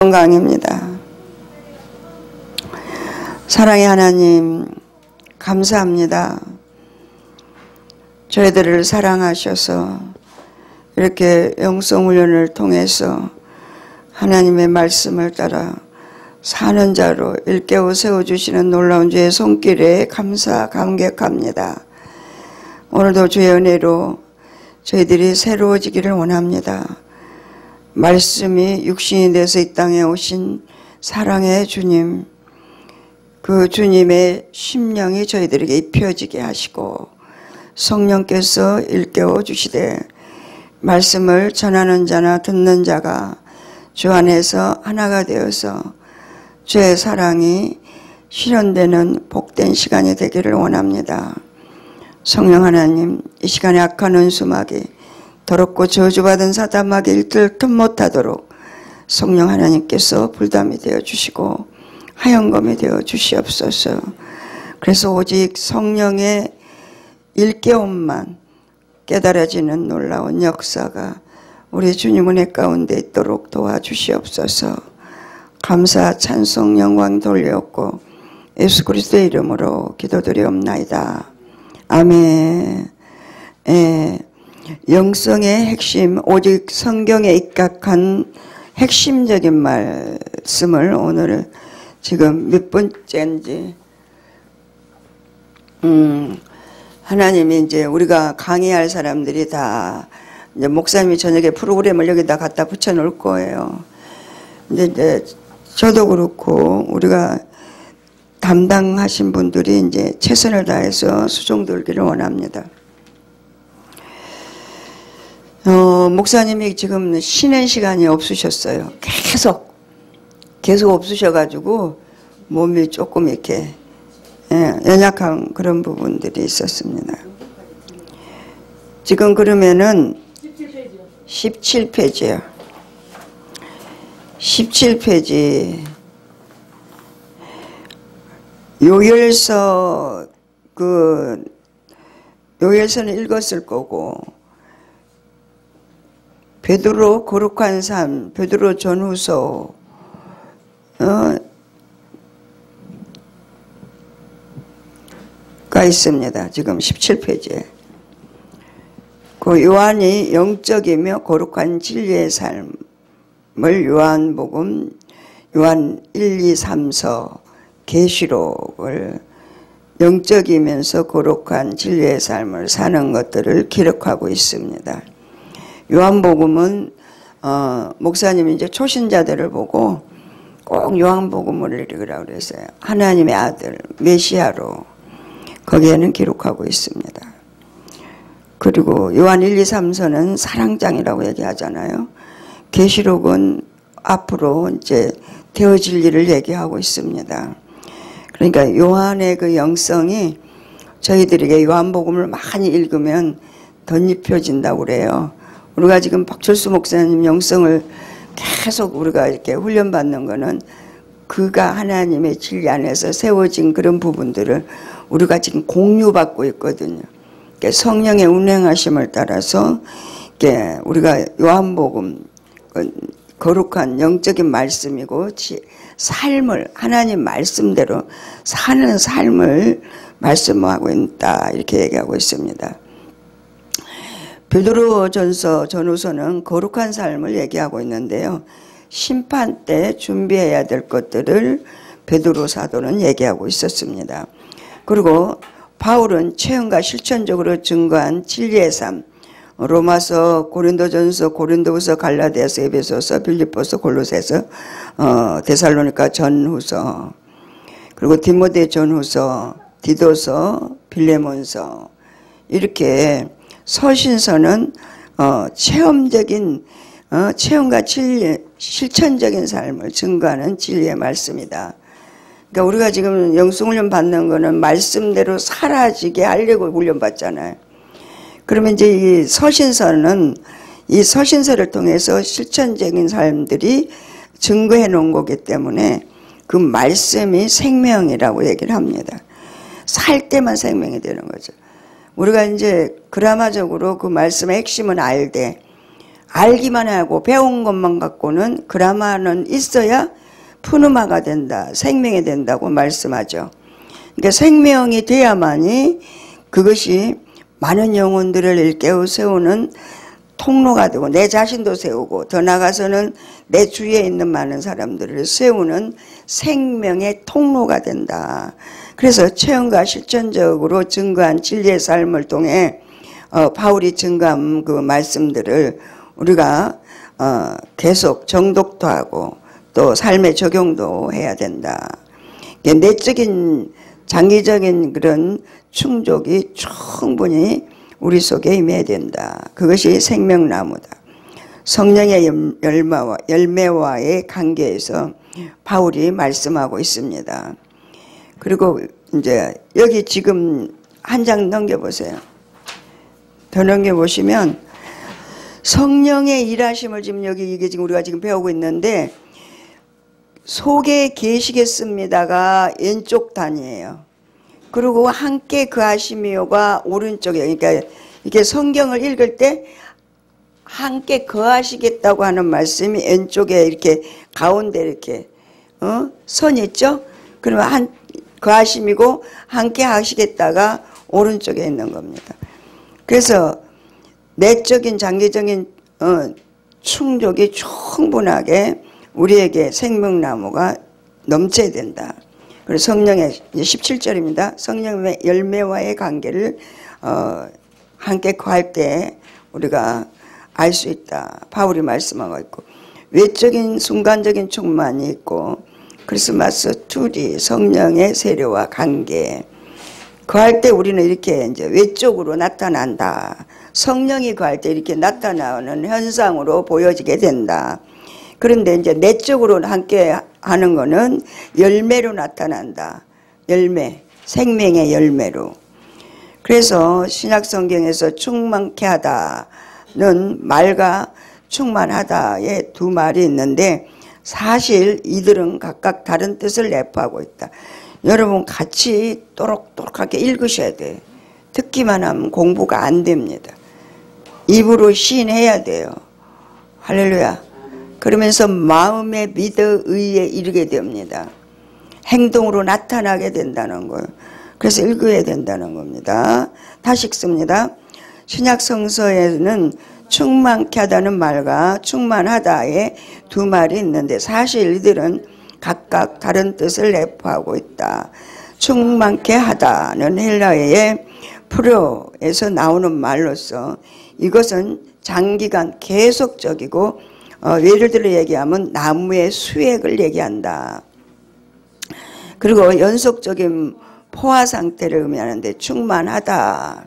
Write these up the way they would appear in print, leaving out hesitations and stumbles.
건강입니다. 사랑의 하나님, 감사합니다. 저희들을 사랑하셔서 이렇게 영성훈련을 통해서 하나님의 말씀을 따라 사는 자로 일깨워 세워주시는 놀라운 주의 손길에 감사 감격합니다. 오늘도 주의 은혜로 저희들이 새로워지기를 원합니다. 말씀이 육신이 돼서 이 땅에 오신 사랑의 주님, 그 주님의 심령이 저희들에게 입혀지게 하시고 성령께서 일깨워 주시되 말씀을 전하는 자나 듣는 자가 주 안에서 하나가 되어서 주의 사랑이 실현되는 복된 시간이 되기를 원합니다. 성령 하나님, 이 시간에 악한 원수마귀, 더럽고 저주받은 사단마귀 일들 틈 못하도록 성령 하나님께서 불담이 되어 주시고 하영검이 되어 주시옵소서. 그래서 오직 성령의 일깨움만 깨달아지는 놀라운 역사가 우리 주님 은혜 가운데 있도록 도와주시옵소서. 감사 찬송 영광 돌려옵고 예수 그리스도의 이름으로 기도드리옵나이다. 아멘. 영성의 핵심, 오직 성경에 입각한 핵심적인 말씀을 오늘 지금 몇 번째인지 하나님이 이제 우리가 강의할 사람들이 다 이제 목사님이 저녁에 프로그램을 여기다 갖다 붙여 놓을 거예요. 이제 저도 그렇고 우리가 담당하신 분들이 이제 최선을 다해서 수종들기를 원합니다. 목사님이 지금 쉬는 시간이 없으셨어요. 계속 없으셔가지고 몸이 조금 이렇게 연약한 그런 부분들이 있었습니다. 지금 그러면은 17페이지요. 17페이지 요열서 요열서는 읽었을 거고 베드로 거룩한 삶, 베드로 전후서 가 있습니다. 지금 17페이지에 그 요한이 영적이며 거룩한 진리의 삶을 요한복음, 요한 1, 2, 3서, 계시록을 영적이면서 거룩한 진리의 삶을 사는 것들을 기록하고 있습니다. 요한복음은 목사님이 이제 초신자들을 보고 꼭 요한복음을 읽으라고 그랬어요. 하나님의 아들 메시아로 거기에는 기록하고 있습니다. 그리고 요한 1, 2, 3서는 사랑장이라고 얘기하잖아요. 계시록은 앞으로 이제 되어질 일을 얘기하고 있습니다. 그러니까 요한의 그 영성이 저희들에게 요한복음을 많이 읽으면 덧입혀진다고 그래요. 우리가 지금 박철수 목사님 영성을 계속 우리가 이렇게 훈련받는 거는 그가 하나님의 진리 안에서 세워진 그런 부분들을 우리가 지금 공유받고 있거든요. 그러니까 성령의 운행하심을 따라서 우리가 요한복음 거룩한 영적인 말씀이고 삶을 하나님 말씀대로 사는 삶을 말씀하고 있다 이렇게 얘기하고 있습니다. 베드로 전후서는 거룩한 삶을 얘기하고 있는데요. 심판 때 준비해야 될 것들을 베드로 사도는 얘기하고 있었습니다. 그리고 바울은 체험과 실천적으로 증거한 진리의 삶, 로마서, 고린도전서, 고린도후서, 갈라디아서, 에베소서, 빌립보서, 골로새서, 데살로니가 전후서, 그리고 디모데 전후서, 디도서, 빌레몬서 이렇게 서신서는 체험적인 체험과 진리, 실천적인 삶을 증거하는 진리의 말씀이다. 그러니까 우리가 지금 영성훈련 받는 거는 말씀대로 사라지게 하려고 훈련 받잖아요. 그러면 이제 이 서신서는 이 서신서를 통해서 실천적인 삶들이 증거해 놓은 거기 때문에 그 말씀이 생명이라고 얘기를 합니다. 살 때만 생명이 되는 거죠. 우리가 이제 그라마적으로 그 말씀의 핵심은 알되 알기만 하고 배운 것만 갖고는 그라마는 있어야 푸누마가 된다, 생명이 된다고 말씀하죠. 그러니까 생명이 돼야만이 그것이 많은 영혼들을 일깨워 세우는 통로가 되고 내 자신도 세우고 더 나아가서는 내 주위에 있는 많은 사람들을 세우는 생명의 통로가 된다. 그래서 체험과 실천적으로 증거한 진리의 삶을 통해 바울이 증거한 그 말씀들을 우리가 계속 정독도 하고 또 삶에 적용도 해야 된다. 내적인 장기적인 그런 충족이 충분히 우리 속에 임해야 된다. 그것이 생명나무다. 성령의 열매와의 관계에서 바울이 말씀하고 있습니다. 그리고 이제 여기 지금 한 장 넘겨보세요. 더 넘겨보시면 성령의 일하심을 지금 여기 이게 지금 우리가 지금 배우고 있는데 속에 계시겠습니다가 왼쪽 단이에요. 그리고 함께 거하시며가 오른쪽에, 그러니까 이렇게 성경을 읽을 때 함께 거하시겠다고 하는 말씀이 왼쪽에 이렇게 가운데 이렇게 선 있죠? 그러면 거하심이고 함께 하시겠다가 오른쪽에 있는 겁니다. 그래서 내적인 장기적인 충족이 충분하게 우리에게 생명나무가 넘쳐야 된다. 그리고 성령의 17절입니다. 성령의 열매와의 관계를 함께 거할 때 우리가 알 수 있다. 바울이 말씀하고 있고 외적인 순간적인 충만이 있고 크리스마스 투리 성령의 세례와 관계 거할 때 우리는 이렇게 이제 외적으로 나타난다. 성령이 거할 때 이렇게 나타나는 현상으로 보여지게 된다. 그런데 이제 내적으로 함께 하는 거는 열매로 나타난다. 열매, 생명의 열매로. 그래서 신약 성경에서 충만케 하다는 말과 충만하다의 두 말이 있는데 사실 이들은 각각 다른 뜻을 내포하고 있다. 여러분 같이 또록또록하게 읽으셔야 돼요. 듣기만 하면 공부가 안 됩니다. 입으로 시인해야 돼요. 할렐루야. 그러면서 마음에 믿어 의에 이르게 됩니다. 행동으로 나타나게 된다는 거예요. 그래서 읽어야 된다는 겁니다. 다시 읽습니다. 신약 성서에는 충만케 하다는 말과 충만하다의 두 말이 있는데 사실 이들은 각각 다른 뜻을 내포하고 있다. 충만케 하다는 헬라어의 프로에서 나오는 말로서 이것은 장기간 계속적이고 예를 들어 얘기하면 나무의 수액을 얘기한다. 그리고 연속적인 포화 상태를 의미하는데 충만하다.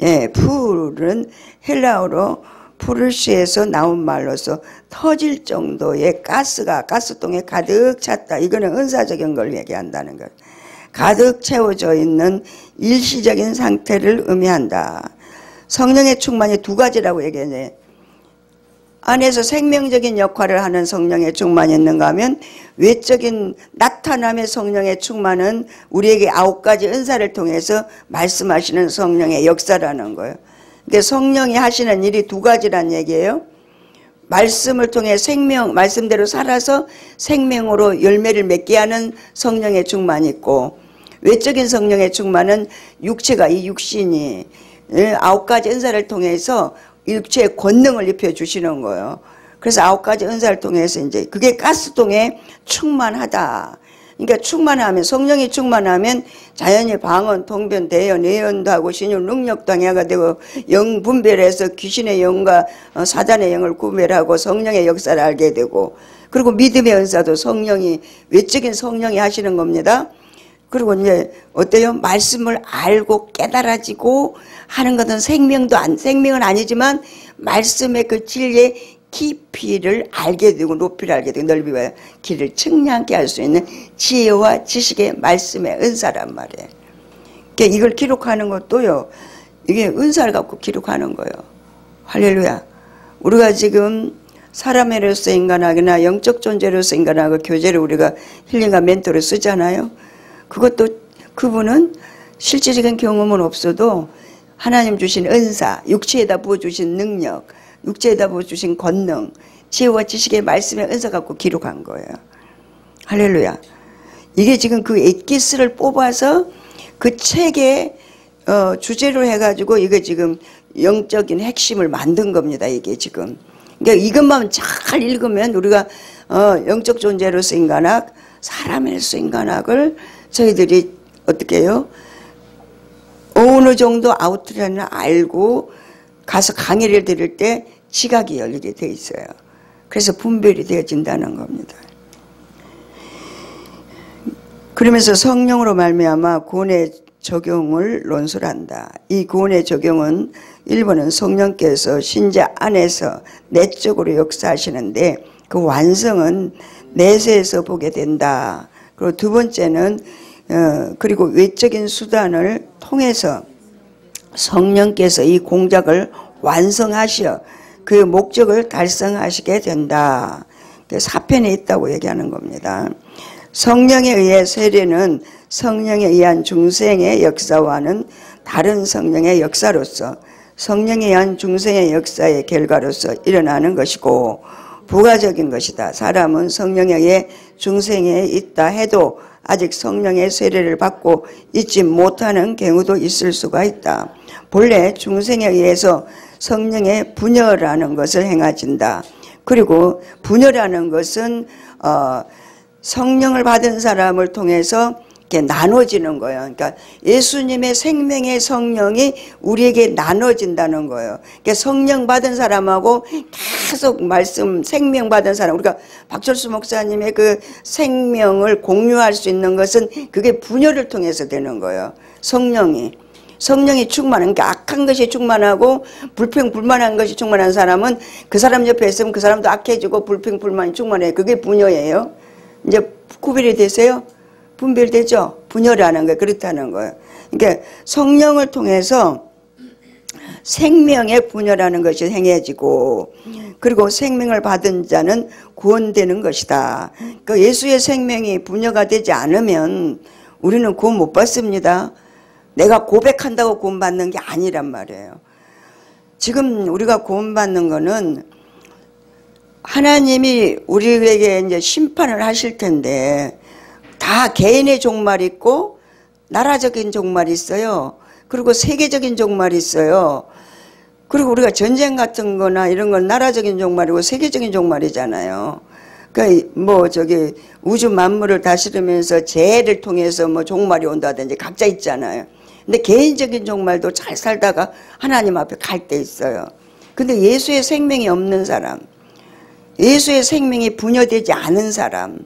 예, 풀은 헬라어로 푸르시에서 나온 말로서 터질 정도의 가스가 가스통에 가득 찼다. 이거는 은사적인 걸 얘기한다는 것. 가득 채워져 있는 일시적인 상태를 의미한다. 성령의 충만이 두 가지라고 얘기하네. 안에서 생명적인 역할을 하는 성령의 충만이 있는가 하면 외적인 나타남의 성령의 충만은 우리에게 9가지 은사를 통해서 말씀하시는 성령의 역사라는 거예요. 그러니까 성령이 하시는 일이 두 가지란 얘기예요. 말씀을 통해 말씀대로 살아서 생명으로 열매를 맺게 하는 성령의 충만이 있고 외적인 성령의 충만은 육체가 이 육신이 9가지 은사를 통해서 육체의 권능을 입혀주시는 거예요. 그래서 9가지 은사를 통해서 이제 그게 가스통에 충만하다. 그러니까 충만하면 성령이 충만하면 자연히 방언, 통변, 대언, 예언도 하고 신유 능력도 행하게 되고 영 분별해서 귀신의 영과 사단의 영을 구별하고 성령의 역사를 알게 되고 그리고 믿음의 은사도 외적인 성령이 하시는 겁니다. 그리고 이제 어때요? 말씀을 알고 깨달아지고 하는 것은 생명은 아니지만 말씀의 그 진리의 깊이를 알게 되고 높이를 알게 되고 넓이와 길을 측량케 할 수 있는 지혜와 지식의 말씀의 은사란 말이에요. 그러니까 이걸 기록하는 것도요. 이게 은사를 갖고 기록하는 거예요. 할렐루야. 우리가 지금 사람으로서 인간하거나 영적 존재로서 인간하고 교제를 우리가 힐링과 멘토를 쓰잖아요. 그것도 그분은 실질적인 경험은 없어도 하나님 주신 은사, 육체에다 부어주신 능력, 육체에다 주신 권능, 지혜와 지식의 말씀의 은사 갖고 기록한 거예요. 할렐루야. 이게 지금 그 엑기스를 뽑아서 그 책에 주제로 해가지고 이게 지금 영적인 핵심을 만든 겁니다. 이게 지금. 그러니까 이것만 잘 읽으면 우리가 영적 존재로서 인간학, 사람으로서 인간학을 저희들이 어떻게 해요? 어느 정도 아웃라인을 알고 가서 강의를 들을 때 지각이 열리게 돼 있어요. 그래서 분별이 되어진다는 겁니다. 그러면서 성령으로 말미암아 구원의 적용을 논술한다. 이 구원의 적용은 1번은 성령께서 신자 안에서 내적으로 역사하시는데 그 완성은 내세에서 보게 된다. 그리고 두 번째는 그리고 외적인 수단을 통해서 성령께서 이 공작을 완성하시어 그 목적을 달성하시게 된다. 사편에 있다고 얘기하는 겁니다. 성령에 의해 세례는 성령에 의한 중생의 역사와는 다른 성령의 역사로서 성령에 의한 중생의 역사의 결과로서 일어나는 것이고 부가적인 것이다. 사람은 성령에 의해 중생에 있다 해도 아직 성령의 세례를 받고 있지 못하는 경우도 있을 수가 있다. 본래 중생에 의해서 성령의 분열하는 것을 행하진다. 그리고 분열하는 것은 성령을 받은 사람을 통해서 이렇게 나눠지는 거예요. 그러니까 예수님의 생명의 성령이 우리에게 나눠진다는 거예요. 그러니까 성령 받은 사람하고 계속 말씀, 생명 받은 사람, 우리가 박철수 목사님의 그 생명을 공유할 수 있는 것은 그게 분열을 통해서 되는 거예요. 성령이 충만한, 그러니까 악한 것이 충만하고 불평불만한 것이 충만한 사람은 그 사람 옆에 있으면 그 사람도 악해지고 불평불만이 충만해요. 그게 분열이에요. 이제 구별이 되세요? 분별되죠? 분열하는 거예요. 그렇다는 거예요. 그러니까 성령을 통해서 생명의 분열하는 것이 행해지고 그리고 생명을 받은 자는 구원되는 것이다. 그러니까 예수의 생명이 분열가 되지 않으면 우리는 구원 못 받습니다. 내가 고백한다고 구원받는 게 아니란 말이에요. 지금 우리가 구원받는 거는 하나님이 우리에게 이제 심판을 하실 텐데 다 개인의 종말이 있고 나라적인 종말이 있어요. 그리고 세계적인 종말이 있어요. 그리고 우리가 전쟁 같은 거나 이런 건 나라적인 종말이고 세계적인 종말이잖아요. 그러니까 뭐 저기 우주 만물을 다스리면서 재해를 통해서 뭐 종말이 온다든지 각자 있잖아요. 근데 개인적인 종말도 잘 살다가 하나님 앞에 갈 때 있어요. 근데 예수의 생명이 없는 사람, 예수의 생명이 분열되지 않은 사람,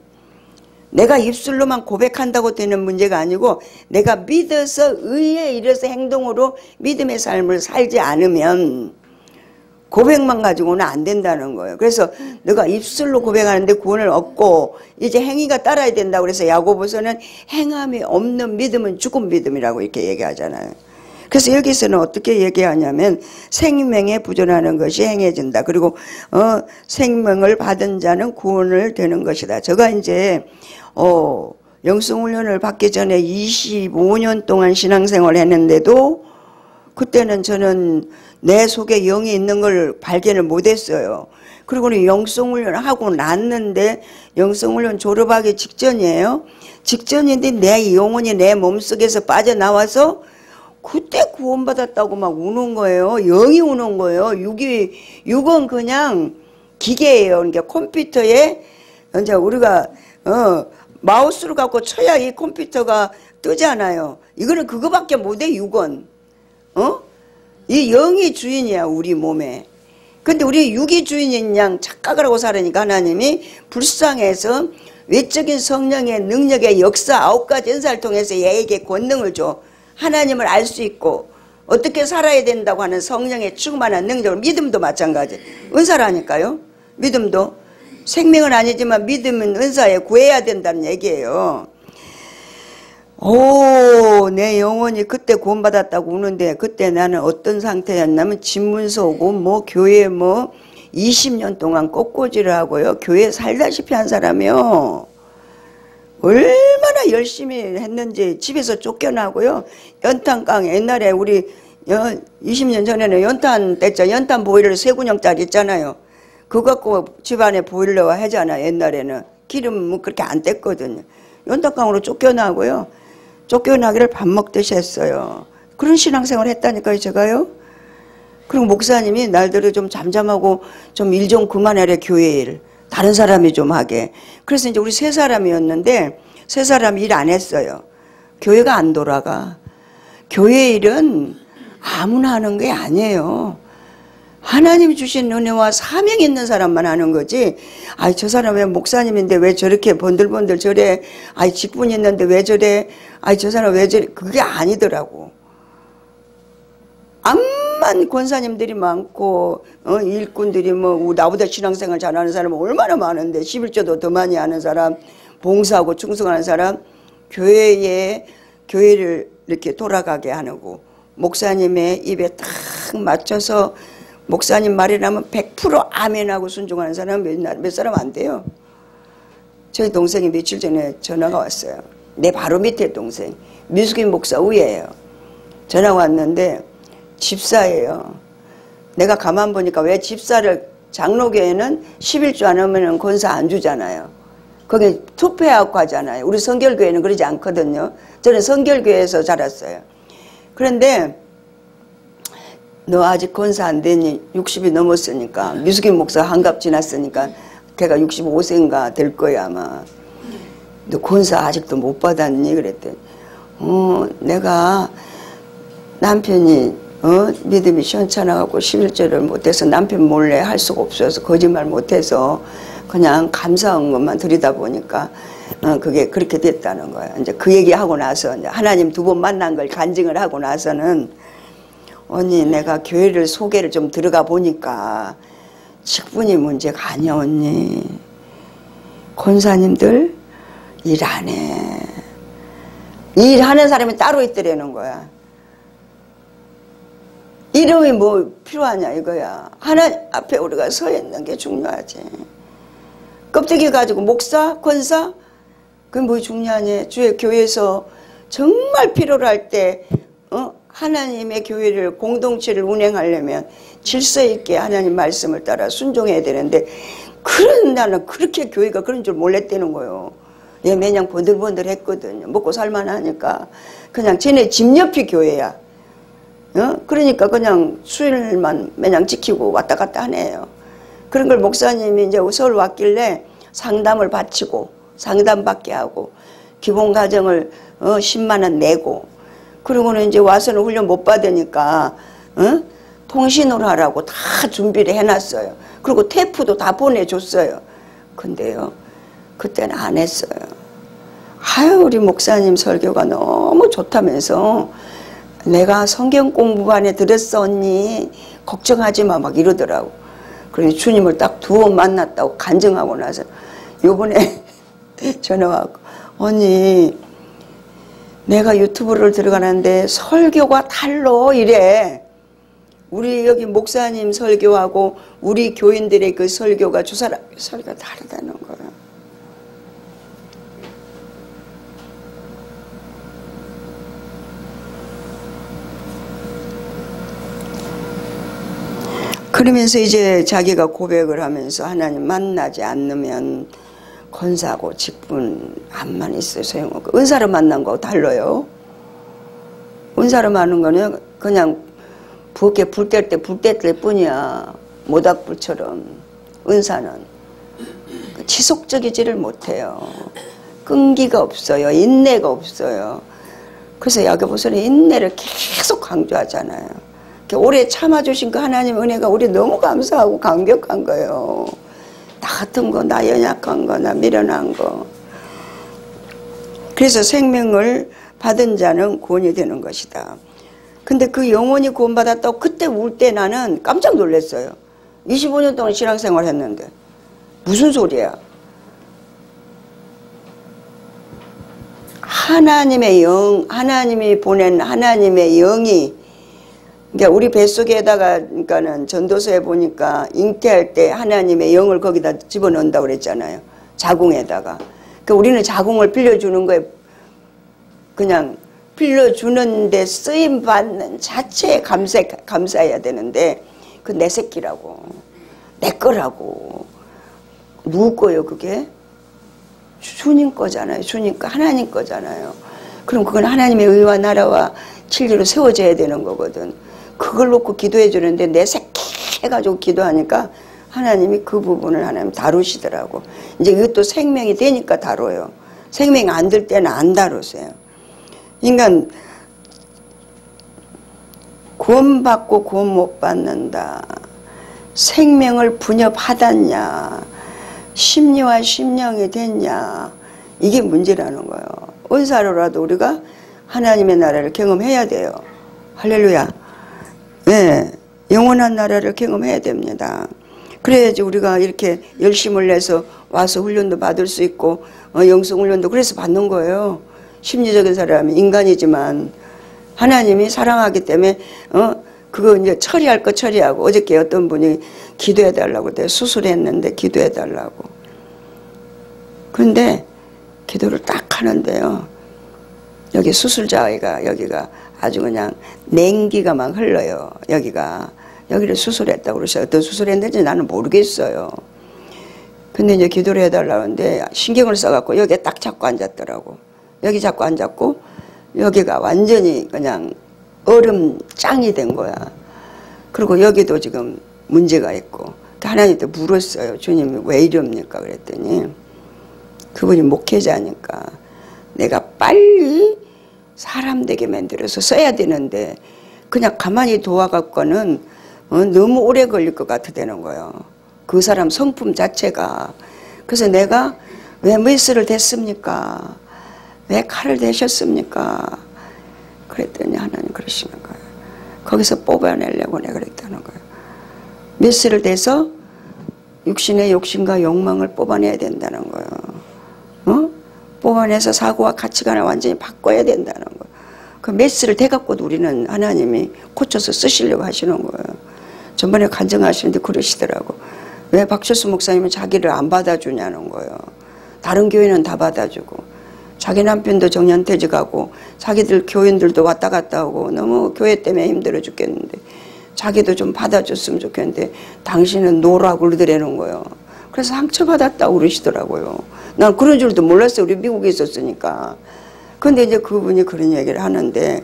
내가 입술로만 고백한다고 되는 문제가 아니고 내가 믿어서 의에 이르러서 행동으로 믿음의 삶을 살지 않으면 고백만 가지고는 안 된다는 거예요. 그래서 내가 입술로 고백하는데 구원을 얻고 이제 행위가 따라야 된다고 그래서 야고보서는 행함이 없는 믿음은 죽은 믿음이라고 이렇게 얘기하잖아요. 그래서 여기서는 어떻게 얘기하냐면 생명에 부존하는 것이 행해진다. 그리고 생명을 받은 자는 구원을 되는 것이다. 제가 이제 영성훈련을 받기 전에 25년 동안 신앙생활을 했는데도 그때는 저는 내 속에 영이 있는 걸 발견을 못했어요. 그리고는 영성훈련을 하고 났는데 영성훈련 졸업하기 직전이에요. 직전인데 내 영혼이 내 몸속에서 빠져나와서 그때 구원받았다고 막 우는 거예요. 영이 우는 거예요. 육은 그냥 기계예요. 그러니까 컴퓨터에 이제 우리가 마우스를 갖고 쳐야 이 컴퓨터가 뜨잖아요. 이거는 그거밖에 못해. 육은 이 영이 주인이야 우리 몸에. 근데 우리 육이 주인인 양 착각을 하고 살으니까 하나님이 불쌍해서 외적인 성령의 능력의 역사 9가지 은사를 통해서 얘에게 권능을 줘. 하나님을 알 수 있고 어떻게 살아야 된다고 하는 성령의 충만한 능력을, 믿음도 마찬가지 은사라니까요. 믿음도 생명은 아니지만 믿음은 은사에 구해야 된다는 얘기예요. 내 영혼이 그때 구원받았다고 우는데 그때 나는 어떤 상태였냐면 집문서 오고 뭐 교회 뭐 20년 동안 꽃꽂이를 하고요. 교회 살다시피 한 사람이요. 얼마나 열심히 했는지 집에서 쫓겨나고요. 연탄깡 옛날에 우리 20년 전에는 연탄 뗐죠. 연탄 보일러 3군형짜리 있잖아요. 그거 갖고 집안에 보일러 하잖아요. 옛날에는 기름 뭐 그렇게 안 뗐거든요. 연탄강으로 쫓겨나고요. 쫓겨나기를 밥 먹듯이 했어요. 그런 신앙생활 했다니까요, 제가요. 그리고 목사님이 날들을 좀 잠잠하고 좀 일 좀 그만해라, 교회 일. 다른 사람이 좀 하게. 그래서 이제 우리 3사람이었는데 3사람이 일 안 했어요. 교회가 안 돌아가. 교회 일은 아무나 하는 게 아니에요. 하나님 주신 은혜와 사명이 있는 사람만 하는 거지. 아이, 저 사람 왜 목사님인데 왜 저렇게 번들번들 저래. 아이, 직분이 있는데 왜 저래. 아이, 저 사람 왜 저래. 그게 아니더라고. 암만 권사님들이 많고 일꾼들이 뭐 나보다 신앙생활 잘하는 사람은 얼마나 많은데 11조도 더 많이 하는 사람, 봉사하고 충성하는 사람, 교회를 이렇게 돌아가게 하고 목사님의 입에 딱 맞춰서 목사님 말이라면 100% 아멘하고 순종하는 사람 몇 사람 안 돼요. 저희 동생이 며칠 전에 전화가 왔어요. 내 바로 밑에 동생, 미숙인 목사 위에요. 전화가 왔는데 집사예요. 내가 가만 보니까 왜 집사를, 장로교회는 11조 안 하면 권사 안 주잖아요. 거기 투표하고 하잖아요. 우리 성결교회는 그러지 않거든요. 저는 성결교회에서 자랐어요. 그런데 너 아직 권사 안 됐니? 60이 넘었으니까. 미숙인 목사 한갑 지났으니까 걔가 65세인가 될 거야 아마. 너 권사 아직도 못 받았니? 그랬더니 내가 남편이 믿음이 시원찮아갖고 11절을 못해서 남편 몰래 할 수가 없어서 거짓말 못해서 그냥 감사한 것만 드리다 보니까 그게 그렇게 됐다는 거야. 이제 그 얘기하고 나서 이제 하나님 2번 만난 걸 간증을 하고 나서는 언니 내가 교회를 소개를 좀 들어가 보니까 직분이 문제가 아니야 언니. 권사님들 일 안 해. 일하는 사람이 따로 있더라는 거야. 이름이 뭐 필요하냐 이거야. 하나님 앞에 우리가 서 있는 게 중요하지. 껍데기 가지고 목사, 권사 그게 뭐 중요하냐. 주의 교회에서 정말 필요로 할 때 하나님의 교회를 공동체를 운행하려면 질서 있게 하나님 말씀을 따라 순종해야 되는데 그런 나는 그렇게 교회가 그런 줄 몰랐다는 거예요. 내가 매냥 번들번들 했거든요. 먹고 살만하니까 그냥 쟤네 집 옆이 교회야. 그러니까 그냥 수일만 매냥 지키고 왔다 갔다 하네요. 그런 걸 목사님이 이제 서울 왔길래 상담을 바치고 상담받게 하고 기본 가정을 10만 원 내고 그러고는 이제 와서는 훈련 못 받으니까 통신으로 하라고 다 준비를 해놨어요. 그리고 테이프도 다 보내줬어요. 근데요 그때는 안 했어요. 아유 우리 목사님 설교가 너무 좋다면서 내가 성경 공부반에 들었어 언니 걱정하지 마 막 이러더라고. 그래서 주님을 딱 2번 만났다고 간증하고 나서 요번에 전화 왔고 언니 내가 유튜브를 들어가는데 설교가 달러 이래. 우리 여기 목사님 설교하고 우리 교인들의 그 설교가 주 사람 설교가 다르다는 거야. 그러면서 이제 자기가 고백을 하면서 하나님 만나지 않으면 권사고 직분 암만 있어요 소용없고 은사로 만난 거하고 달라요. 은사로 만난 거는 그냥 부엌에 불 뗄 때 불 뗄 뿐이야. 모닥불처럼. 은사는 지속적이지를 못해요. 끈기가 없어요. 인내가 없어요. 그래서 야고보서는 인내를 계속 강조하잖아요. 오래 참아주신 그 하나님 은혜가 우리 너무 감사하고 감격한 거예요. 나 같은 거, 나 연약한 거, 나 미련한 거. 그래서 생명을 받은 자는 구원이 되는 것이다. 근데 그 영혼이 구원받았다고 그때 울 때 나는 깜짝 놀랐어요. 25년 동안 신앙생활 했는데 무슨 소리야. 하나님의 영, 하나님이 보낸 하나님의 영이 그러니까 우리 뱃속에다가 그러니까는 전도서에 보니까 잉태할 때 하나님의 영을 거기다 집어넣는다고 그랬잖아요. 자궁에다가. 그러니까 우리는 자궁을 빌려주는 거에 그냥 빌려주는데 쓰임받는 자체에 감사해야 되는데 그 내 새끼라고, 내 거라고. 누구 거예요 그게? 주님 거잖아요. 주님 거, 하나님 거잖아요. 그럼 그건 하나님의 의와 나라와 진리로 세워져야 되는 거거든. 그걸 놓고 기도해 주는데 내 새끼 해가지고 기도하니까 하나님이 그 부분을 하나님 다루시더라고. 이제 이것도 생명이 되니까 다뤄요. 생명이 안 될 때는 안 다루세요. 인간 구원받고 구원 못 받는다. 생명을 분여받았냐, 심리와 심령이 됐냐, 이게 문제라는 거예요. 은사로라도 우리가 하나님의 나라를 경험해야 돼요. 할렐루야. 네, 영원한 나라를 경험해야 됩니다. 그래야지 우리가 이렇게 열심을 내서 와서 훈련도 받을 수 있고 영성 훈련도 그래서 받는 거예요. 심리적인 사람이 인간이지만 하나님이 사랑하기 때문에 그거 이제 처리할 거 처리하고, 어저께 어떤 분이 기도해 달라고 그때 수술했는데 기도해 달라고. 그런데 기도를 딱 하는데요, 여기 수술자가 여기가 아주 그냥 냉기가 막 흘러요. 여기를 수술했다고 그러셔요. 어떤 수술했는지 나는 모르겠어요. 근데 이제 기도를 해달라고 하는데 신경을 써갖고 여기에 딱 잡고 앉았더라고. 여기 잡고 앉았고 여기가 완전히 그냥 얼음장이 된 거야. 그리고 여기도 지금 문제가 있고. 하나님한테 물었어요. 주님 왜 이럽니까? 그랬더니 그분이 목회자니까 내가 빨리 사람 되게 만들어서 써야 되는데 그냥 가만히 도와갖고는 너무 오래 걸릴 것 같아 되는 거예요. 그 사람 성품 자체가. 그래서 내가 왜 메스를 댔습니까? 왜 칼을 대셨습니까? 그랬더니 하나님 그러시는 거예요. 거기서 뽑아내려고 내가 그랬다는 거예요. 메스를 대서 육신의 욕심과 욕망을 뽑아내야 된다는 거예요. 뽑아내서 사고와 가치관을 완전히 바꿔야 된다는 거예요. 그 메스를 대갖고도 우리는 하나님이 고쳐서 쓰시려고 하시는 거예요. 전번에 간증하시는데 그러시더라고. 왜 박철수 목사님은 자기를 안 받아주냐는 거예요. 다른 교회는 다 받아주고 자기 남편도 정년퇴직하고 자기들 교인들도 왔다 갔다 하고 너무 교회 때문에 힘들어 죽겠는데 자기도 좀 받아줬으면 좋겠는데 당신은 노라고 그러더라는 거예요. 그래서 상처받았다고 그러시더라고요. 난 그런 줄도 몰랐어요. 우리 미국에 있었으니까. 근데 이제 그분이 그런 얘기를 하는데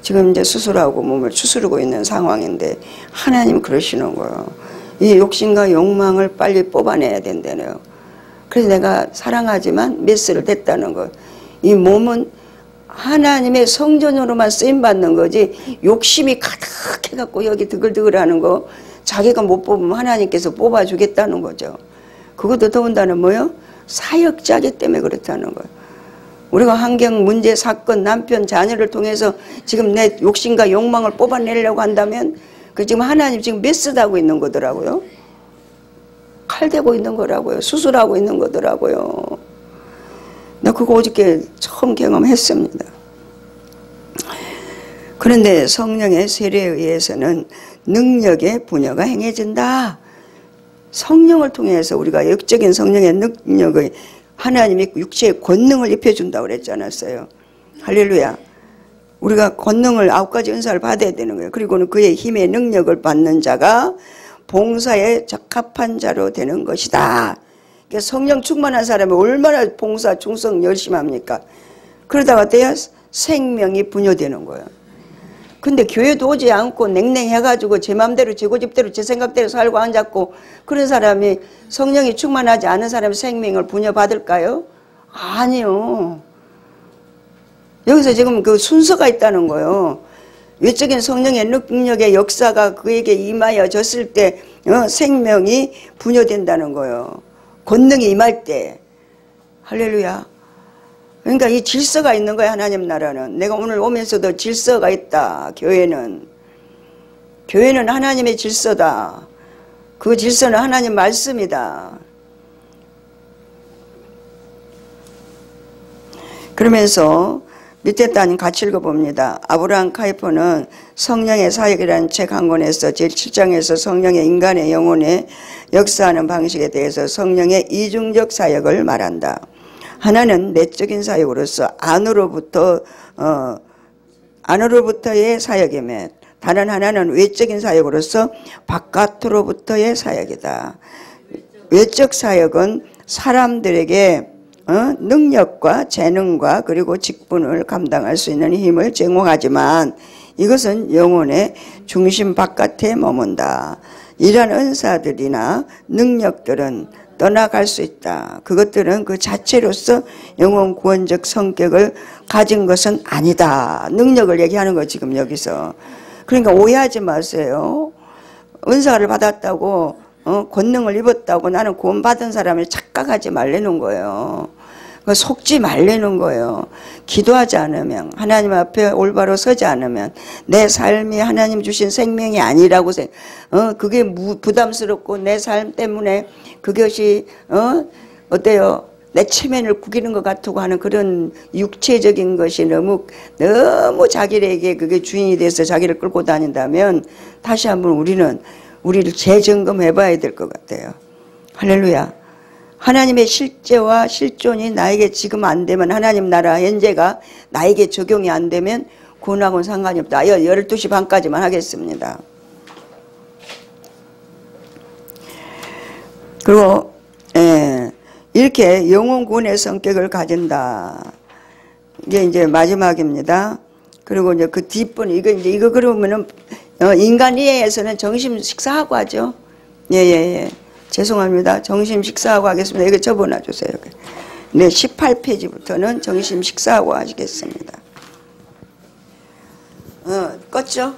지금 이제 수술하고 몸을 추스르고 있는 상황인데 하나님 그러시는 거예요. 이 욕심과 욕망을 빨리 뽑아내야 된다네요. 그래서 내가 사랑하지만 메스를 댔다는 거예요. 이 몸은 하나님의 성전으로만 쓰임받는 거지 욕심이 가득해갖고 여기 드글드글하는 거 자기가 못 뽑으면 하나님께서 뽑아주겠다는 거죠. 그것도 더군다나 뭐요? 사역자기 때문에 그렇다는 거예요. 우리가 환경, 문제, 사건, 남편, 자녀를 통해서 지금 내 욕심과 욕망을 뽑아내려고 한다면 그 지금 하나님 지금 메스하고 있는 거더라고요. 칼 대고 있는 거라고요. 수술하고 있는 거더라고요. 나 그거 어저께 처음 경험했습니다. 그런데 성령의 세례에 의해서는 능력의 분여가 행해진다. 성령을 통해서 우리가 역적인 성령의 능력의 하나님이 육체의 권능을 입혀준다고 그랬지 않았어요. 할렐루야. 우리가 권능을 9가지 은사를 받아야 되는 거예요. 그리고는 그의 힘의 능력을 받는 자가 봉사에 적합한 자로 되는 것이다. 그러니까 성령 충만한 사람이 얼마나 봉사 충성 열심히 합니까? 그러다가 돼야 생명이 분여되는 거예요. 근데 교회도 오지 않고 냉랭해가지고 제 맘대로 제 고집대로 제 생각대로 살고 앉았고 그런 사람이 성령이 충만하지 않은 사람의 생명을 분여받을까요? 아니요. 여기서 지금 그 순서가 있다는 거예요. 외적인 성령의 능력의 역사가 그에게 임하여졌을 때 생명이 분여된다는 거예요. 권능이 임할 때. 할렐루야. 그러니까 이 질서가 있는 거야. 하나님 나라는. 내가 오늘 오면서도 질서가 있다. 교회는 하나님의 질서다. 그 질서는 하나님 말씀이다. 그러면서 밑에 따님 같이 읽어봅니다. 아브라함 카이퍼는 성령의 사역이라는 책 한 권에서 제7장에서 성령의 인간의 영혼에 역사하는 방식에 대해서 성령의 이중적 사역을 말한다. 하나는 내적인 사역으로서 안으로부터 안으로부터의 사역이며 다른 하나는 외적인 사역으로서 바깥으로부터의 사역이다. 외적 사역은 사람들에게 능력과 재능과 그리고 직분을 감당할 수 있는 힘을 제공하지만 이것은 영혼의 중심 바깥에 머문다. 이러한 은사들이나 능력들은 떠나갈 수 있다. 그것들은 그 자체로서 영혼 구원적 성격을 가진 것은 아니다. 능력을 얘기하는 거 지금 여기서. 그러니까 오해하지 마세요. 은사를 받았다고 권능을 입었다고 나는 구원받은 사람을 착각하지 말라는 거예요. 속지 말라는 거예요. 기도하지 않으면, 하나님 앞에 올바로 서지 않으면 내 삶이 하나님 주신 생명이 아니라고 그게 부담스럽고 내 삶 때문에 그것이 어때요? 내 체면을 구기는 것 같고 하는 그런 육체적인 것이 너무 자기에게 그게 주인이 돼서 자기를 끌고 다닌다면 다시 한번 우리를 재점검해 봐야 될 것 같아요. 할렐루야. 하나님의 실제와 실존이 나에게 지금 안 되면, 하나님 나라 현재가 나에게 적용이 안 되면 구원하고는 상관이 없다. 12시 반까지만 하겠습니다. 그리고 이렇게 영혼 구원의 성격을 가진다. 이게 이제 마지막입니다. 그리고 이제 그 뒷분 이거 그러면은 인간 이해에서는 정심 식사하고 하죠. 예. 죄송합니다. 정심 식사하고 하겠습니다. 이거 접어놔 주세요. 네, 18페이지부터는 정심 식사하고 하시겠습니다. 껐죠?